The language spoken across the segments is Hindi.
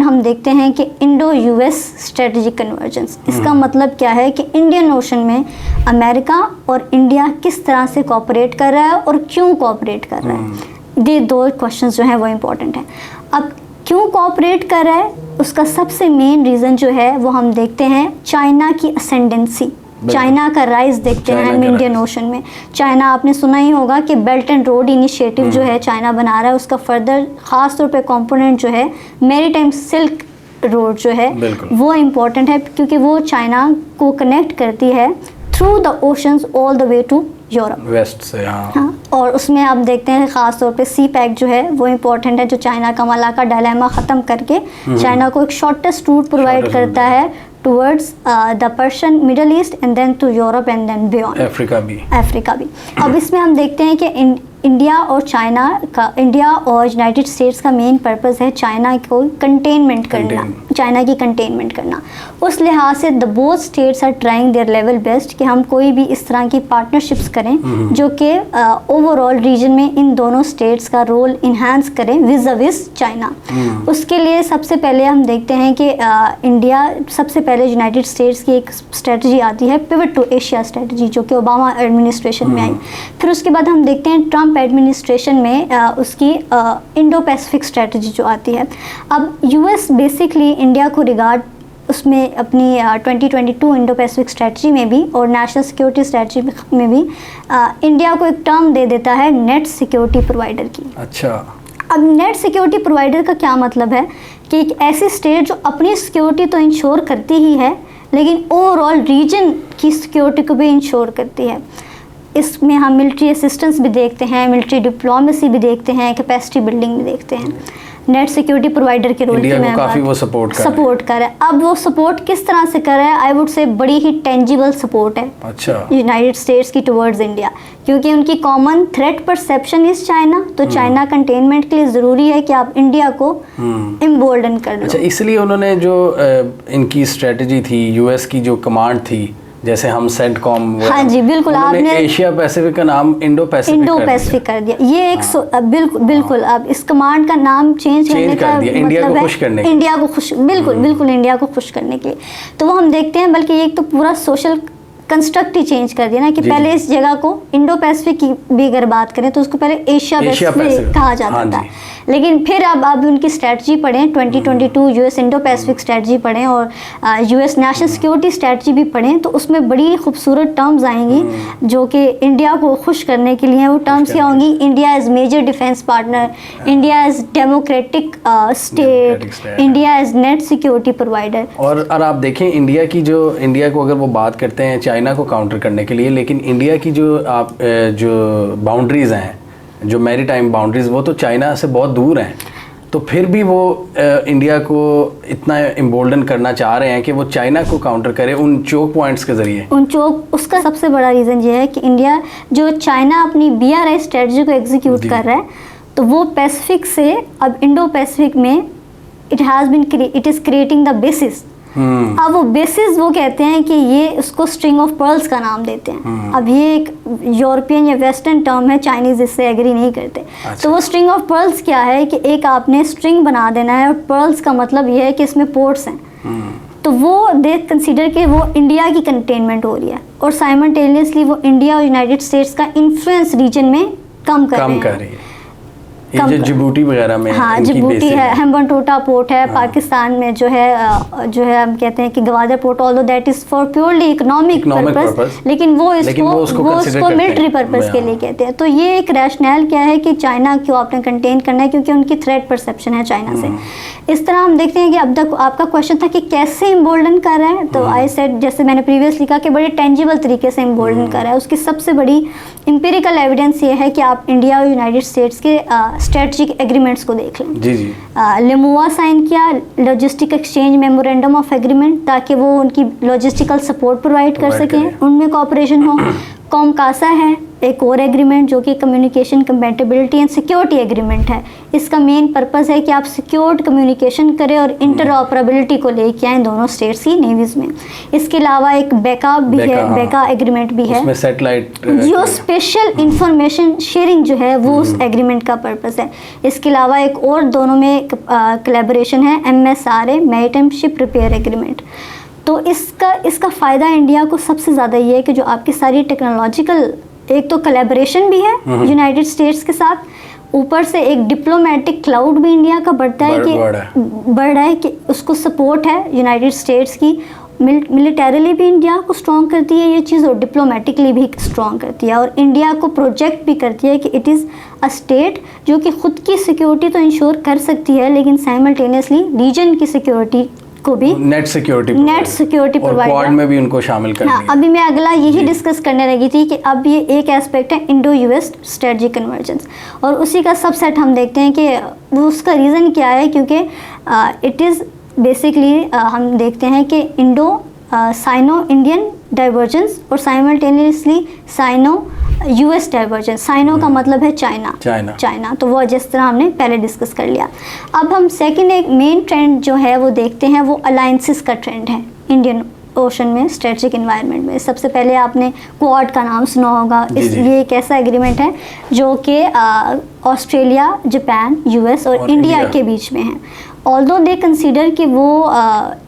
हम देखते हैं कि इंडो यूएस स्ट्रेटेजिक कन्वर्जेंस। इसका मतलब क्या है कि इंडियन ओशन में अमेरिका और इंडिया किस तरह से कोऑपरेट कर रहा है और क्यों कोऑपरेट कर रहा है। ये दो क्वेश्चंस जो हैं वो इम्पोर्टेंट हैं। अब क्यों कोऑपरेट कर रहा है, उसका सबसे मेन रीज़न जो है वो हम देखते हैं चाइना की असेंडेंसी, चाइना का राइज देखते हैं हम इंडियन ओशन में। चाइना, आपने सुना ही होगा कि बेल्ट एंड रोड इनिशिएटिव जो है चाइना बना रहा है, उसका फर्दर ख़ास तौर पे कंपोनेंट जो है मैरीटाइम सिल्क रोड जो है वो इम्पोर्टेंट है, क्योंकि वो चाइना को कनेक्ट करती है through the oceans all the way to Europe west से। हाँ, और उसमें आप देखते हैं ख़ास तौर पे सी पैक जो है वो इम्पोर्टेंट है, जो चाइना का मलाका डायलेमा ख़त्म करके चाइना को एक शॉर्टेस्ट रूट प्रोवाइड करता है towards the Persian Middle East and then to Europe and then beyond Africa भी। अब इसमें हम देखते हैं कि इंडिया और यूनाइटेड स्टेट्स का मेन पर्पस है चाइना को कंटेनमेंट करना, चाइना की कंटेनमेंट करना। उस लिहाज से the both states are trying their level best कि हम कोई भी इस तरह की पार्टनरशिप्स करें जो कि ओवरऑल रीजन में इन दोनों स्टेट्स का रोल इन्हांस करें विज़ चाइना। उसके लिए सबसे पहले हम देखते हैं कि इंडिया, सबसे पहले यूनाइटेड स्टेट्स की एक स्ट्रेटजी आती है पिवट टू एशिया स्ट्रेटजी, जो कि ओबामा एडमिनिस्ट्रेशन में आई। फिर उसके बाद हम देखते हैं ट्रम्प एडमिनिस्ट्रेशन में उसकी इंडो पैसिफिक स्ट्रेटजी जो आती है। अब यूएस बेसिकली इंडिया को रिगार्ड उसमें अपनी 2022 इंडो पैसिफिक स्ट्रेटजी में भी और नेशनल सिक्योरिटी स्ट्रेटजी में भी इंडिया को एक टर्म दे देता है नेट सिक्योरिटी प्रोवाइडर की। अच्छा, अब नेट सिक्योरिटी प्रोवाइडर का क्या मतलब है कि एक ऐसी स्टेट जो अपनी सिक्योरिटी तो इंश्योर करती ही है लेकिन ओवरऑल रीजन की सिक्योरिटी को भी इंश्योर करती है। इसमें हम मिलिट्री असिस्टेंस भी देखते हैं, मिलिट्री डिप्लोमेसी भी देखते हैं, कैपेसिटी बिल्डिंग भी देखते हैं। नेट सिक्योरिटी प्रोवाइडर के रोल की मैं काफी वो सपोर्ट कर रहा है। अब वो सपोर्ट किस तरह से कर रहा है, आई वुड से बड़ी ही टेंजिबल सपोर्ट है अच्छा यूनाइटेड स्टेट्स की टुवर्ड्स इंडिया, क्योंकि उनकी common threat perception is China. तो चाइना कंटेनमेंट के लिए ज़रूरी है कि आप इंडिया को इम्बोल्डन कर लो। अच्छा, इसलिए उन्होंने जो इनकी स्ट्रेटजी थी, यूएस की जो कमांड थी, जैसे हम सेंटकॉम, हाँ जी बिल्कुल, आपने एशिया पैसिफिक का नाम इंडो पैसिफिक कर दिया। ये एक बिल्कुल अब इस कमांड का नाम चेंज करने का इंडिया को खुश करने, इंडिया को खुश, बिल्कुल इंडिया को खुश करने के लिए। तो वो हम देखते हैं, बल्कि एक तो पूरा सोशल कंस्ट्रक्ट ही चेंज कर दिया ना कि पहले इस जगह को इंडो पैसिफिक की भी अगर बात करें तो उसको पहले एशिया पैसिफिक कहा जाता था। लेकिन फिर अब उनकी स्ट्रेटजी पढ़ें, 2022 यूएस इंडो पैसिफिक स्ट्रेटजी पढ़ें और यूएस नेशनल सिक्योरिटी स्ट्रेटजी भी पढ़ें, तो उसमें बड़ी खूबसूरत टर्म्स आएंगी जो कि इंडिया को खुश करने के लिए। वो टर्म्स क्या होंगी? India as major defence partner, India as democratic state, India as net security provider. और आप देखें इंडिया को अगर वो बात करते हैं चाइना को काउंटर करने के लिए, लेकिन इंडिया की जो बाउंड्रीज हैं, जो मैरीटाइम बाउंड्रीज, वो तो चाइना से बहुत दूर हैं। तो फिर भी वो इंडिया को इतना एम्बोल्डन करना चाह रहे हैं कि वो चाइना को काउंटर करे उन चोक पॉइंट्स के जरिए। उसका सबसे बड़ा रीज़न ये है कि इंडिया, जो चाइना अपनी BRI स्ट्रेटजी को एग्जीक्यूट कर रहा है, तो वो पैसिफिक से अब इंडो पैसिफिक में it is creating the basis. अब वो बेसिस वो कहते हैं कि ये उसको स्ट्रिंग ऑफ पर्ल्स का नाम देते हैं। अब ये एक यूरोपियन या वेस्टर्न टर्म है, चाइनीज इससे एग्री नहीं करते। अच्छा। तो वो स्ट्रिंग ऑफ पर्ल्स क्या है कि एक आपने स्ट्रिंग बना देना है और पर्ल्स का मतलब ये है कि इसमें पोर्ट्स हैं। तो वो दे कंसीडर कि वो इंडिया की कंटेनमेट हो रही है और साइमल्टेनियसली वो इंडिया और यूनाइटेड स्टेट्स का इन्फ्लुएंस रीजन में कम कर रही है। जो जिबूटी वगैरह में, हाँ जिबूटी है, हेम्बनटोटा पोर्ट है, पाकिस्तान में जो है हम कहते हैं कि Gwadar port, although that is for purely economic purpose, लेकिन वो इसको मिलिट्री पर्पस के लिए कहते हैं। तो ये एक रैशनल क्या है कि चाइना को आपने कंटेन करना है क्योंकि उनकी थ्रेट परसेप्शन है चाइना से। इस तरह हम देखते हैं कि अब तक आपका क्वेश्चन था कि कैसे इम्बोल्डन कर रहा है, तो आई सेड, जैसे मैंने प्रीवियसली कहा कि बड़े टेंजिबल तरीके से इम्बोल्डन कर रहा है। उसकी सबसे बड़ी एम्पिरिकल एविडेंस ये है कि आप इंडिया और यूनाइटेड स्टेट्स के स्ट्रेटजिक एग्रीमेंट्स को देख लें। जी जी। लिमुआ साइन किया, logistic exchange memorandum of agreement, ताकि वो उनकी लॉजिस्टिकल सपोर्ट प्रोवाइड कर सकें, उनमें कोऑपरेशन हो। कॉमकासा है एक और एग्रीमेंट जो कि communication compatibility and security agreement है। इसका मेन पर्पस है कि आप सिक्योर्ड कम्युनिकेशन करें और इंटरऑपरेबिलिटी को लेके आए दोनों स्टेट्स की नेवीज में। इसके अलावा एक बेका भी है, बेका एग्रीमेंट भी है, उसमें सैटेलाइट जो स्पेशल इंफॉर्मेशन शेयरिंग जो है वो उस एग्रीमेंट का पर्पस है। इसके अलावा एक और दोनों में कोलैबोरेशन है MSRA maritime ship repair agreement. तो इसका फ़ायदा इंडिया को सबसे ज़्यादा ये है कि जो आपकी सारी टेक्नोलॉजिकल, एक तो कोलैबोरेशन भी है यूनाइटेड स्टेट्स के साथ, ऊपर से एक डिप्लोमेटिक क्लाउड भी इंडिया का बढ़ता है कि बढ़ रहा है कि उसको सपोर्ट है यूनाइटेड स्टेट्स की। मिलिटरीली भी इंडिया को स्ट्रॉन्ग करती है ये चीज़ और डिप्लोमेटिकली भी स्ट्रॉन्ग करती है, और इंडिया को प्रोजेक्ट भी करती है कि इट इज़ अ स्टेट जो कि खुद की सिक्योरिटी तो इंश्योर कर सकती है लेकिन साइमल्टेनियसली रीजन की सिक्योरिटी को भी नेट सिक्योरिटी प्रोवाइड, क्वाड में भी उनको शामिल कर हाँ, अभी मैं अगला यही डिस्कस करने लगी थी कि अब ये एक एस्पेक्ट है इंडो यूएस स्ट्रेटजिक कन्वर्जेंस, और उसी का सबसेट हम देखते हैं कि वो उसका रीज़न क्या है, क्योंकि इट इज़ बेसिकली हम देखते हैं कि इंडो साइनो इंडियन डाइवर्जेंस और simultaneously Sino US divergence. Sino का मतलब है चाइना, तो वो जिस तरह हमने पहले डिस्कस कर लिया। अब हम सेकंड एक मेन ट्रेंड जो है वो देखते हैं, वो अलायंसेस का ट्रेंड है इंडियन ओशन में स्ट्रेटजिक एनवायरनमेंट में। सबसे पहले आपने क्वाड का नाम सुना होगा। ये एक ऐसा एग्रीमेंट है जो कि ऑस्ट्रेलिया, जापान, यूएस और इंडिया के बीच में है। ऑल्दो दे कंसीडर कि वो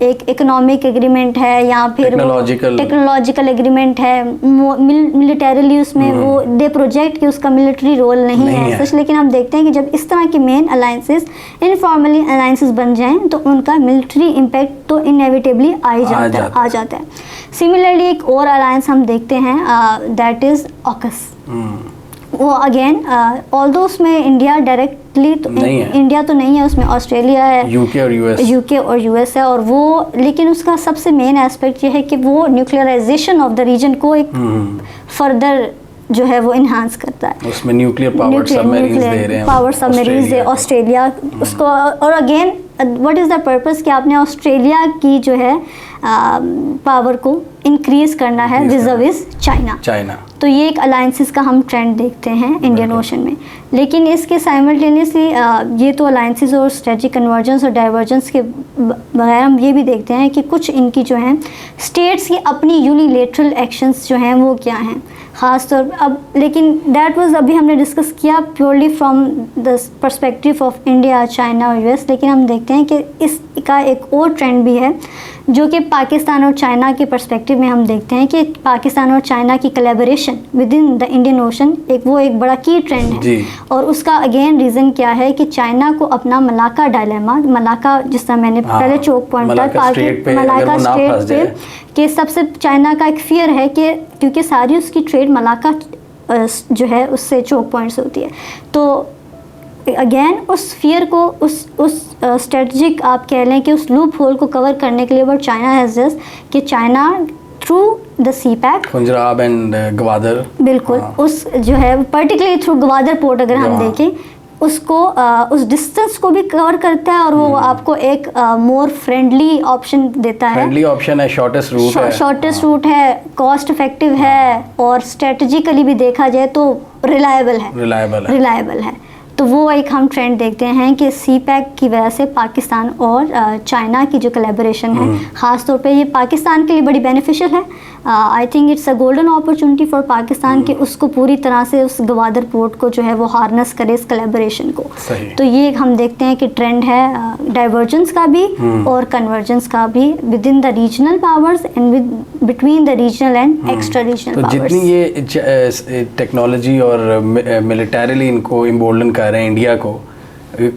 एक इकोनॉमिक एग्रीमेंट है या फिर टेक्नोलॉजिकल एग्रीमेंट है, मिलिटरीली उसमें वो दे प्रोजेक्ट कि उसका मिलिट्री रोल नहीं है सच, लेकिन हम देखते हैं कि जब इस तरह के मेन अलायंसेस इनफॉर्मली अलायंसेस बन जाएं तो उनका मिलिट्री इम्पैक्ट तो इनएविटेबली आ जाता है। सिमिलरली एक और अलायंस हम देखते हैं दैट इज़ ऑकस। वो अगेन ऑल्दो उसमें इंडिया डायरेक्टली तो इंडिया तो नहीं है, उसमें ऑस्ट्रेलिया है, यूके और यूएस है, और वो लेकिन उसका सबसे मेन एस्पेक्ट ये है कि वो न्यूक्लियराइजेशन ऑफ द रीजन को एक फर्दर जो है वो इन्हांस करता है। उसमें न्यूक्लियर पावर सबमरीन्स है ऑस्ट्रेलिया उसको, और again what is the purpose कि आपने ऑस्ट्रेलिया की जो है पावर को इंक्रीज करना है विज़ चाइना। तो ये एक अलायंसेस का हम ट्रेंड देखते हैं इंडियन ओशन में। लेकिन इसके साइमल्टेनियसली ये तो अलायंसेस और स्ट्रेटजिक कन्वर्जेंस और डाइवर्जेंस के बगैर हम ये भी देखते हैं कि कुछ इनकी जो हैं स्टेट्स की अपनी यूनिलेटरल एक्शंस जो हैं वो क्या हैं ख़ास तौर अब, लेकिन दैट वाज अभी हमने डिस्कस किया purely from the perspective of India, China और यूएस। लेकिन हम देखते हैं कि इसका एक और ट्रेंड भी है जो कि पाकिस्तान और चाइना के पर्सपेक्टिव में हम देखते हैं कि पाकिस्तान और चाइना की collaboration with in the Indian ocean एक बड़ा की ट्रेंड है। और उसका अगेन रीज़न क्या है कि चाइना को अपना मलाका डायलेमा, मलाका जिस तरह मैंने पहले चोक पॉइंट था, मलाका स्ट्रेट पे कि सबसे चाइना का एक फियर है कि क्योंकि सारी उसकी ट्रेड मलाका जो है उससे चोक पॉइंट से होती है, तो अगेन उस फियर को उस स्ट्रेटजिक आप कह लें कि उस लूप होल को कवर करने के लिए बट चाइना हैज़ जस्ट कि China through the CPEC Punjab and Gwadar, बिल्कुल उस जो है पर्टिकुलरली थ्रू गवादर पोर्ट अगर हम देखें उसको उस डिस्टेंस को भी कवर करता है और वो आपको एक मोर फ्रेंडली ऑप्शन देता है। फ्रेंडली ऑप्शन है, शॉर्टेस्ट रूट है, कॉस्ट इफेक्टिव है और स्ट्रेटजिकली भी देखा जाए तो रिलायबल है। तो वो एक हम ट्रेंड देखते हैं कि सी पैक की वजह से पाकिस्तान और चाइना की जो कोलैबोरेशन है ख़ास तौर पे ये पाकिस्तान के लिए बड़ी बेनिफिशियल है। I think it's a golden opportunity for Pakistan कि उसको पूरी तरह से उस गवादर पोर्ट को जो है वो हार्नेस करे इस कोलैबोरेशन को। तो ये हम देखते हैं कि ट्रेंड है डाइवर्जेंस का भी और कन्वर्जेंस का भी with in the regional powers and with between the regional and extra regional powers. जितनी ये टेक्नोलॉजी और मिलिटरीली इनको इम्बोल्डन कर रहे हैं इंडिया को,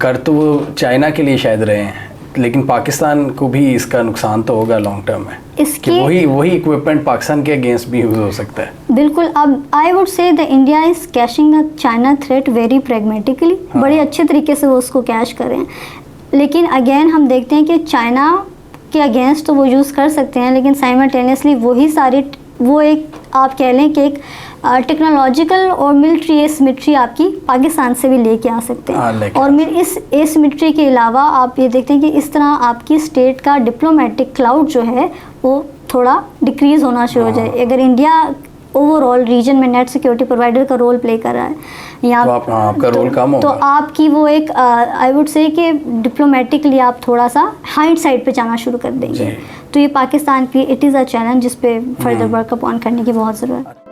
कर तो वो चाइना के लिए शायद रहे हैं, लेकिन पाकिस्तान को भी इसका नुकसान तो होगा लॉन्ग टर्म में कि वही इक्विपमेंट पाकिस्तान के अगेंस्ट भी यूज हो सकता है। बिल्कुल। अब I would say the India is caching the China threat very pragmatically, बड़े अच्छे तरीके से वो उसको कैश कर रहे हैं। लेकिन अगेन हम देखते हैं कि चाइना के अगेंस्ट तो वो यूज़ कर सकते हैं, लेकिन साइमल्टेनियसली वही सारी वो एक आप कह लें कि एक टेक्नोलॉजिकल और मिलिट्री एसिमेट्री आपकी पाकिस्तान से भी लेके आ सकते हैं। और इस एसिमेट्री के अलावा आप ये देखते हैं कि इस तरह आपकी स्टेट का डिप्लोमेटिक क्लाउड जो है वो थोड़ा डिक्रीज़ होना शुरू हो जाए। अगर इंडिया ओवरऑल रीजन में नेट सिक्योरिटी प्रोवाइडर का रोल प्ले कर रहा है या तो आपका रोल कम तो होगा। आपकी वो एक आई वुड से कि डिप्लोमेटिकली आप थोड़ा सा हाइट साइड पे जाना शुरू कर देंगे। जी। तो ये पाकिस्तान की इट इज़ अ चैलेंज जिस पे फर्दर वर्क अपॉन करने की बहुत ज़रूरत है।